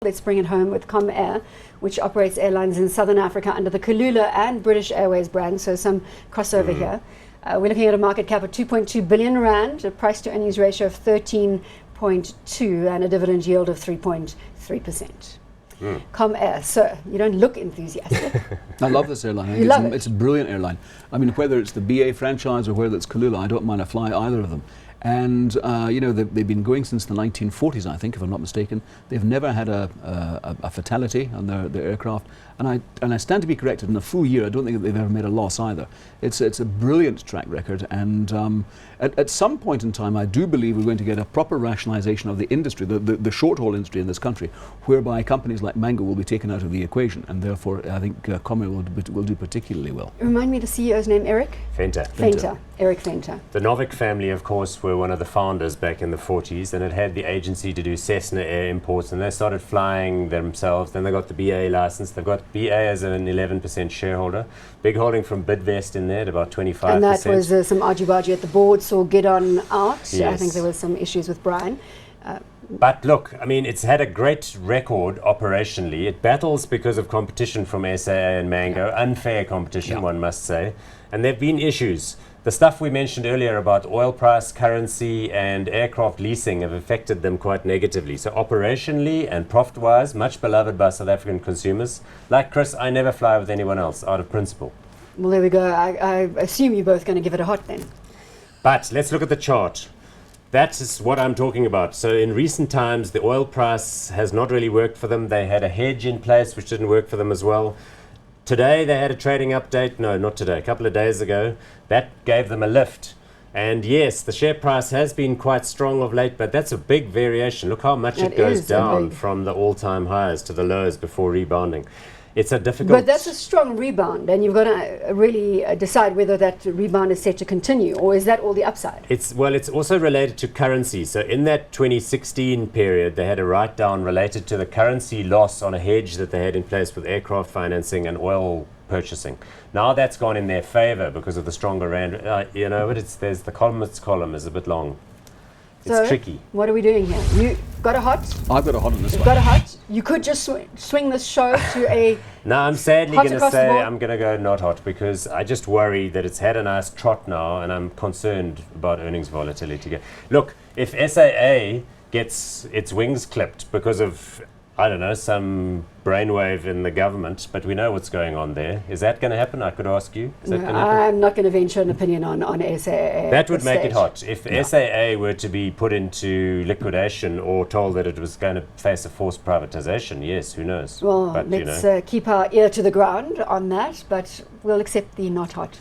Let's bring it home with Comair, which operates airlines in Southern Africa under the Kulula and British Airways brand, so some crossover here. We're looking at a market cap of 2.2 billion rand, a price to earnings ratio of 13.2 and a dividend yield of 3.3%. Comair, sir, you don't look enthusiastic. I love this airline. You love it. It's a brilliant airline. I mean, whether it's the BA franchise or whether it's Kulula, I don't mind to fly either of them. And you know, they've been going since the 1940s, I think, if I'm not mistaken. They've never had a fatality on their aircraft, and I stand to be corrected. In a full year, I don't think that they've ever made a loss either. It's a brilliant track record, and at some point in time, I do believe we're going to get a proper rationalisation of the industry, the short-haul industry in this country, whereby companies like Mango will be taken out of the equation, and therefore I think Comair will do particularly well. Remind me the CEO's name, Eric? Venter. Eric Venter. The Novick family, of course, were one of the founders back in the 40s, and it had the agency to do Cessna Air imports, and they started flying themselves. Then they got the BA license. They've got BA as an 11% shareholder. Big holding from Bidvest in there at about 25%. And that was some argy-bargy at the board, saw Gidon out. Yes. I think there was some issues with Brian. But look, I mean, it's had a great record operationally. It battles because of competition from SAA and Mango, unfair competition, one must say. And there have been issues. The stuff we mentioned earlier about oil price, currency, and aircraft leasing have affected them quite negatively. So operationally and profit-wise, much beloved by South African consumers. Like Chris, I never fly with anyone else, out of principle. Well, there we go. I assume you're both going to give it a hot then. But let's look at the chart. That is what I'm talking about. So in recent times, the oil price has not really worked for them. They had a hedge in place, which didn't work for them as well. Today they had a trading update. No, not today, a couple of days ago. That gave them a lift. And yes, the share price has been quite strong of late, but that's a big variation. Look how much it goes down from the all-time highs to the lows before rebounding. It's a difficult... But that's a strong rebound, and you've got to really decide whether that rebound is set to continue, or is that all the upside? It's also related to currency. So in that 2016 period, they had a write-down related to the currency loss on a hedge that they had in place with aircraft financing and oil purchasing. Now that's gone in their favor because of the stronger rand. You know, but there's the columnist's column is a bit long. It's tricky. What are we doing here? You got a hot? I've got a hot on this one. You've got a hot? You could just swing this show to a... No, I'm sadly going to say I'm going to go not hot because I just worry that it's had a nice trot now and I'm concerned about earnings volatility. Look, if SAA gets its wings clipped because of, I don't know, some brainwave in the government, but we know what's going on there. Is that going to happen? I could ask you. Is that going to happen? I'm not going to venture an opinion on SAA. That would make it hot. If SAA were to be put into liquidation or told that it was going to face a forced privatization, yes, who knows? Well, but, let's keep our ear to the ground on that, but we'll accept the not hot.